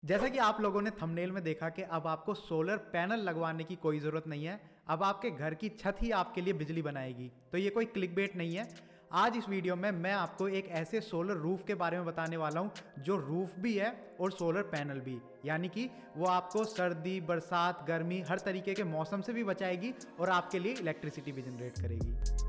जैसा कि आप लोगों ने थंबनेल में देखा कि अब आपको सोलर पैनल लगवाने की कोई ज़रूरत नहीं है। अब आपके घर की छत ही आपके लिए बिजली बनाएगी। तो ये कोई क्लिकबेट नहीं है। आज इस वीडियो में मैं आपको एक ऐसे सोलर रूफ के बारे में बताने वाला हूँ जो रूफ भी है और सोलर पैनल भी, यानी कि वो आपको सर्दी, बरसात, गर्मी हर तरीके के मौसम से भी बचाएगी और आपके लिए इलेक्ट्रिसिटी भी जनरेट करेगी।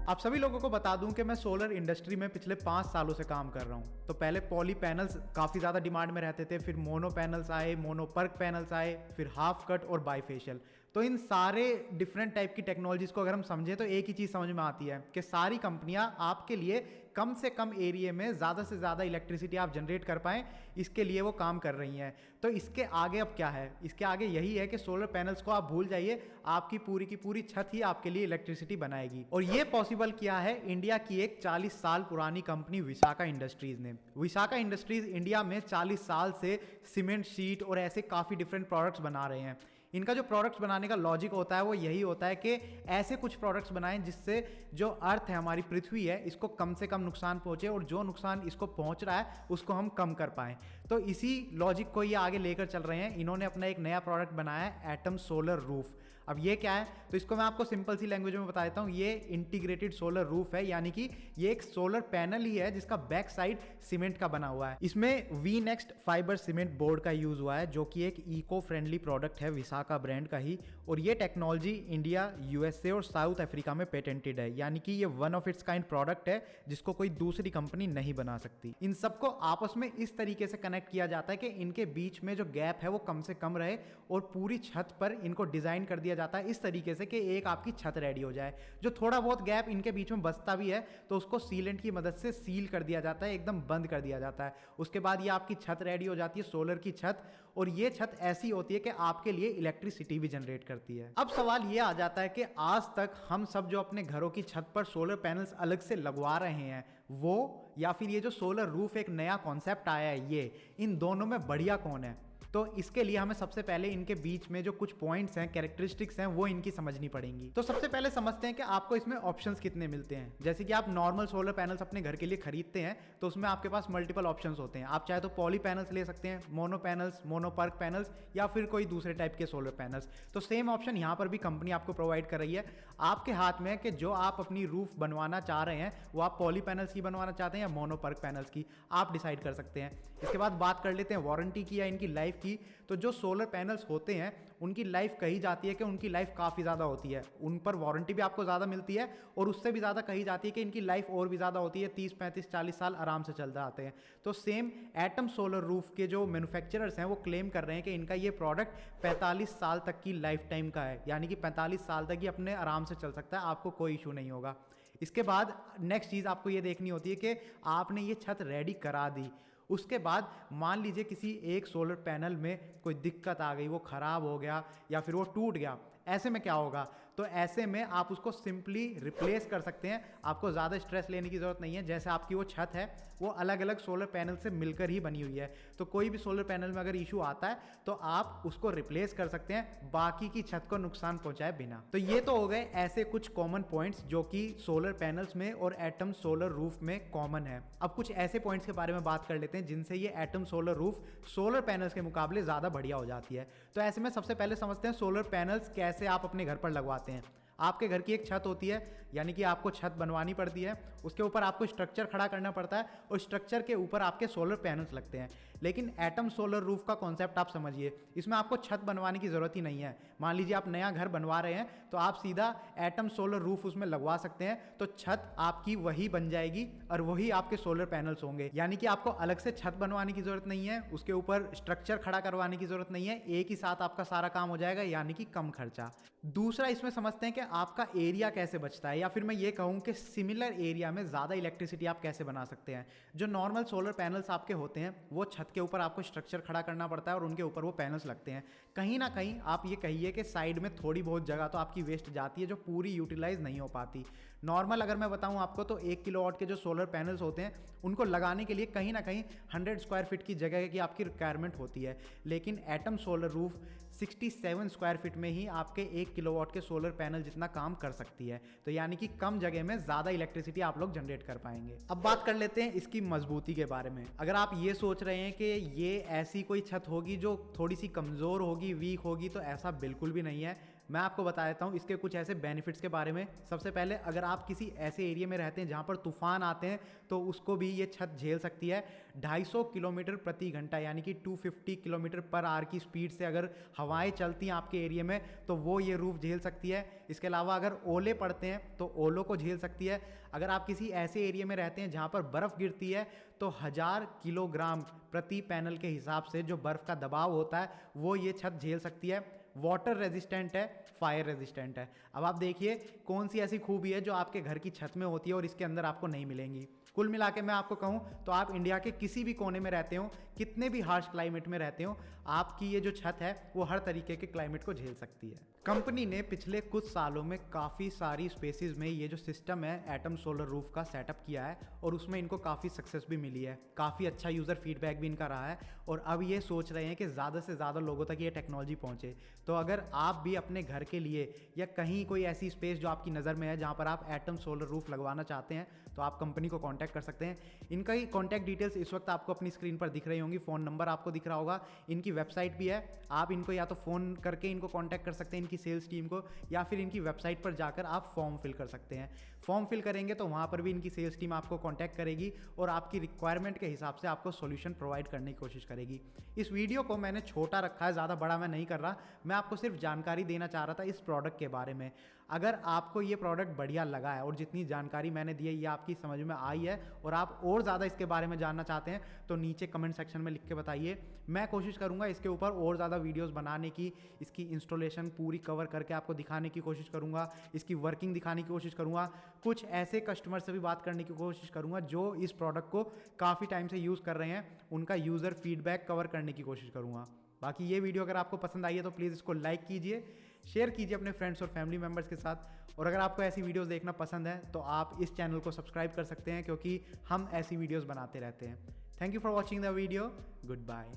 आप सभी लोगों को बता दूं कि मैं सोलर इंडस्ट्री में पिछले 5 सालों से काम कर रहा हूं। तो पहले पॉली पैनल्स काफ़ी ज़्यादा डिमांड में रहते थे, फिर मोनो पैनल्स आए, मोनो पर्क पैनल्स आए, फिर हाफ कट और बाईफेशियल। तो इन सारे डिफरेंट टाइप की टेक्नोलॉजीज़ को अगर हम समझें तो एक ही चीज़ समझ में आती है कि सारी कंपनियां आपके लिए कम से कम एरिया में ज़्यादा से ज़्यादा इलेक्ट्रिसिटी आप जनरेट कर पाएँ, इसके लिए वो काम कर रही हैं। तो इसके आगे अब क्या है? इसके आगे यही है कि सोलर पैनल्स को आप भूल जाइए, आपकी पूरी छत ही आपके लिए इलेक्ट्रिसिटी बनाएगी। और ये पॉसिबल किया है इंडिया की एक 40 साल पुरानी कंपनी विशाखा इंडस्ट्रीज ने। विशाखा इंडस्ट्रीज इंडिया में 40 साल से सीमेंट शीट और ऐसे काफ़ी डिफरेंट प्रोडक्ट्स बना रहे हैं। इनका जो प्रोडक्ट्स बनाने का लॉजिक होता है वो यही होता है कि ऐसे कुछ प्रोडक्ट्स बनाएं जिससे जो अर्थ है, हमारी पृथ्वी है, इसको कम से कम नुकसान पहुंचे और जो नुकसान इसको पहुंच रहा है उसको हम कम कर पाएं। तो इसी लॉजिक को ये आगे लेकर चल रहे हैं। इन्होंने अपना एक नया प्रोडक्ट बनाया है, एटम सोलर रूफ। अब ये क्या है तो इसको मैं आपको सिंपल सी लैंग्वेज में बता देता हूँ। ये इंटीग्रेटेड सोलर रूफ है, यानी कि ये एक सोलर पैनल ही है जिसका बैक साइड सीमेंट का बना हुआ है। इसमें V next fibre cement board का यूज हुआ है जो कि एक इको फ्रेंडली प्रोडक्ट है विशाखा ब्रांड का ही। और ये टेक्नोलॉजी इंडिया, यूएसए और साउथ अफ्रीका में पेटेंटेड है, यानी कि ये one of its kind product है जिसको कोई दूसरी कंपनी नहीं बना सकती। इन सबको आपस में इस तरीके से कनेक्ट किया जाता है कि इनके बीच में जो गैप है वो कम से कम रहे और पूरी छत पर इनको डिजाइन कर दिया जाता है इस तरीके से कि एक आपकी छत रेडी हो जाए। जो थोड़ा बहुत गैप इनके बीच में बचता भी है तो उसको सीलेंट की मदद से सील कर दिया जाता है, एकदम बंद कर दिया जाता है। उसके बाद ये आपकी छत रेडी हो जाती है, सोलर की छत। और ये छत ऐसी होती है कि आपके लिए इलेक्ट्रिसिटी भी जनरेट करती है। अब सवाल ये आ जाता है कि आज तक हम सब जो अपने घरों की छत पर सोलर पैनल्स अलग से लगवा रहे हैं वो, या फिर ये जो सोलर रूफ एक नया कॉन्सेप्ट आया है, ये इन दोनों में बढ़िया कौन है? तो इसके लिए हमें सबसे पहले इनके बीच में जो कुछ पॉइंट्स हैं, कैरेक्टरिस्टिक्स हैं, वो इनकी समझनी पड़ेंगी। तो सबसे पहले समझते हैं कि आपको इसमें ऑप्शंस कितने मिलते हैं। जैसे कि आप नॉर्मल सोलर पैनल्स अपने घर के लिए खरीदते हैं तो उसमें आपके पास मल्टीपल ऑप्शंस होते हैं। आप चाहे तो पॉली पैनल्स ले सकते हैं, mono panels, mono perc panels, या फिर कोई दूसरे टाइप के सोलर पैनल्स। तो सेम ऑप्शन यहाँ पर भी कंपनी आपको प्रोवाइड कर रही है। आपके हाथ में कि जो आप अपनी रूफ बनवाना चाह रहे हैं वो आप पॉली पैनल्स की बनवाना चाहते हैं या मोनो पर्क पैनल्स की, आप डिसाइड कर सकते हैं। इसके बाद बात कर लेते हैं वारंटी की या इनकी लाइफ की। तो जो सोलर पैनल्स होते हैं उनकी लाइफ कही जाती है कि उनकी लाइफ काफ़ी ज़्यादा होती है, उन पर वारंटी भी आपको ज़्यादा मिलती है और उससे भी ज़्यादा कही जाती है कि इनकी लाइफ और भी ज़्यादा होती है, 30, 35, 40 साल आराम से चल जाते हैं। तो सेम एटम सोलर रूफ के जो मैन्युफैक्चरर्स हैं वो क्लेम कर रहे हैं कि इनका ये प्रोडक्ट 45 साल तक की लाइफ टाइम का है, यानी कि 45 साल तक ही अपने आराम से चल सकता है, आपको कोई इशू नहीं होगा। इसके बाद नेक्स्ट चीज़ आपको ये देखनी होती है कि आपने ये छत रेडी करा दी, उसके बाद मान लीजिए किसी एक सोलर पैनल में कोई दिक्कत आ गई, वो ख़राब हो गया या फिर वो टूट गया, ऐसे में क्या होगा? तो ऐसे में आप उसको सिंपली रिप्लेस कर सकते हैं। आपको ज़्यादा स्ट्रेस लेने की ज़रूरत नहीं है। जैसे आपकी वो छत है वो अलग अलग सोलर पैनल से मिलकर ही बनी हुई है, तो कोई भी सोलर पैनल में अगर इशू आता है तो आप उसको रिप्लेस कर सकते हैं बाकी की छत को नुकसान पहुंचाए बिना। तो ये तो हो गए ऐसे कुछ कॉमन पॉइंट्स जो कि सोलर पैनल्स में और एटम सोलर रूफ में कॉमन है। अब कुछ ऐसे पॉइंट्स के बारे में बात कर लेते हैं जिनसे ये atom solar roof solar panels के मुकाबले ज़्यादा बढ़िया हो जाती है। तो ऐसे में सबसे पहले समझते हैं सोलर पैनल्स कैसे आप अपने घर पर लगवाते हैं। आपके घर की एक छत होती है, यानी कि आपको छत बनवानी पड़ती है, उसके ऊपर आपको स्ट्रक्चर खड़ा करना पड़ता है और स्ट्रक्चर के ऊपर आपके सोलर पैनल्स लगते हैं। लेकिन एटम सोलर रूफ का कॉन्सेप्ट आप समझिए, इसमें आपको छत बनवाने की ज़रूरत ही नहीं है। मान लीजिए आप नया घर बनवा रहे हैं तो आप सीधा एटम सोलर रूफ उसमें लगवा सकते हैं, तो छत आपकी वही बन जाएगी और वही आपके सोलर पैनल्स होंगे। यानी कि आपको अलग से छत बनवाने की ज़रूरत नहीं है, उसके ऊपर स्ट्रक्चर खड़ा करवाने की ज़रूरत नहीं है, एक ही साथ आपका सारा काम हो जाएगा, यानी कि कम खर्चा। दूसरा इसमें समझते हैं कि आपका एरिया कैसे बचता है, या फिर मैं ये कहूँ कि सिमिलर एरिया में ज़्यादा इलेक्ट्रिसिटी आप कैसे बना सकते हैं। जो नॉर्मल सोलर पैनल्स आपके होते हैं वो छत के ऊपर आपको स्ट्रक्चर खड़ा करना पड़ता है और उनके ऊपर वो पैनल्स लगते हैं। कहीं ना कहीं आप ये कहिए कि साइड में थोड़ी बहुत जगह तो आपकी वेस्ट जाती है जो पूरी यूटिलाइज नहीं हो पाती। नॉर्मल अगर मैं बताऊं आपको तो 1 किलोवाट के जो सोलर पैनल्स होते हैं उनको लगाने के लिए कहीं ना कहीं 100 स्क्वायर फीट की जगह की आपकी रिक्वायरमेंट होती है, लेकिन atom solar roof 67 square feet में ही आपके 1 किलोवाट के सोलर पैनल जितना काम कर सकती है। तो यानी कि कम जगह में ज़्यादा इलेक्ट्रिसिटी आप लोग जनरेट कर पाएंगे। अब बात कर लेते हैं इसकी मजबूती के बारे में। अगर आप ये सोच रहे हैं कि ये ऐसी कोई छत होगी जो थोड़ी सी कमज़ोर होगी, वीक होगी, तो ऐसा बिल्कुल भी नहीं है। मैं आपको बता देता हूँ इसके कुछ ऐसे बेनिफिट्स के बारे में। सबसे पहले अगर आप किसी ऐसे एरिया में रहते हैं जहाँ पर तूफान आते हैं तो उसको भी ये छत झेल सकती है। 250 किलोमीटर प्रति घंटा यानी कि 250 किलोमीटर पर आवर की स्पीड से अगर हवाएं चलती हैं आपके एरिया में तो वो ये रूफ झेल सकती है। इसके अलावा अगर ओले पड़ते हैं तो ओलों को झेल सकती है। अगर आप किसी ऐसे एरिया में रहते हैं जहाँ पर बर्फ़ गिरती है तो 1000 किलोग्राम प्रति पैनल के हिसाब से जो बर्फ़ का दबाव होता है वो ये छत झेल सकती है। वाटर रेजिस्टेंट है, फायर रेजिस्टेंट है। अब आप देखिए कौन सी ऐसी खूबी है जो आपके घर की छत में होती है और इसके अंदर आपको नहीं मिलेंगी। कुल मिला के मैं आपको कहूँ तो आप इंडिया के किसी भी कोने में रहते हो, कितने भी हार्श क्लाइमेट में रहते हो, आपकी ये जो छत है वो हर तरीके के क्लाइमेट को झेल सकती है। कंपनी ने पिछले कुछ सालों में काफ़ी सारी स्पेसिस में ये जो सिस्टम है एटम सोलर रूफ का सेटअप किया है और उसमें इनको काफ़ी सक्सेस भी मिली है, काफ़ी अच्छा यूज़र फीडबैक भी इनका रहा है और अब ये सोच रहे हैं कि ज़्यादा से ज़्यादा लोगों तक ये टेक्नोलॉजी पहुँचे। तो अगर आप भी अपने घर के लिए या कहीं कोई ऐसी स्पेस जो आपकी नज़र में है जहाँ पर आप एटम सोलर रूफ लगवाना चाहते हैं तो आप कंपनी को कॉन्टैक्ट कर सकते हैं। इनका ही कॉन्टैक्ट डिटेल्स इस वक्त आपको अपनी स्क्रीन पर दिख रही होंगी, फ़ोन नंबर आपको दिख रहा होगा, इनकी वेबसाइट भी है। आप इनको या तो फ़ोन करके इनको कॉन्टैक्ट कर सकते हैं इनकी सेल्स टीम को, या फिर इनकी वेबसाइट पर जाकर आप फॉर्म फिल कर सकते हैं। फॉर्म फिल करेंगे तो वहाँ पर भी इनकी सेल्स टीम आपको कॉन्टैक्ट करेगी और आपकी रिक्वायरमेंट के हिसाब से आपको सॉल्यूशन प्रोवाइड करने की कोशिश करेगी। इस वीडियो को मैंने छोटा रखा है, ज़्यादा बड़ा मैं नहीं कर रहा, मैं आपको सिर्फ जानकारी देना चाह रहा था इस प्रोडक्ट के बारे में। अगर आपको ये प्रोडक्ट बढ़िया लगा है और जितनी जानकारी मैंने दी है ये आपकी समझ में आई है और आप और ज़्यादा इसके बारे में जानना चाहते हैं तो नीचे कमेंट सेक्शन में लिख के बताइए। मैं कोशिश करूँगा इसके ऊपर और ज़्यादा वीडियोस बनाने की, इसकी इंस्टॉलेशन पूरी कवर करके आपको दिखाने की कोशिश करूँगा, इसकी वर्किंग दिखाने की कोशिश करूँगा, कुछ ऐसे कस्टमर से भी बात करने की कोशिश करूँगा जो इस प्रोडक्ट को काफ़ी टाइम से यूज़ कर रहे हैं, उनका यूज़र फीडबैक कवर करने की कोशिश करूँगा। बाकी ये वीडियो अगर आपको पसंद आई है तो प्लीज़ इसको लाइक कीजिए, शेयर कीजिए अपने फ्रेंड्स और फैमिली मेम्बर्स के साथ। और अगर आपको ऐसी वीडियोस देखना पसंद है तो आप इस चैनल को सब्सक्राइब कर सकते हैं क्योंकि हम ऐसी वीडियोस बनाते रहते हैं। Thank you for watching the video. Good bye.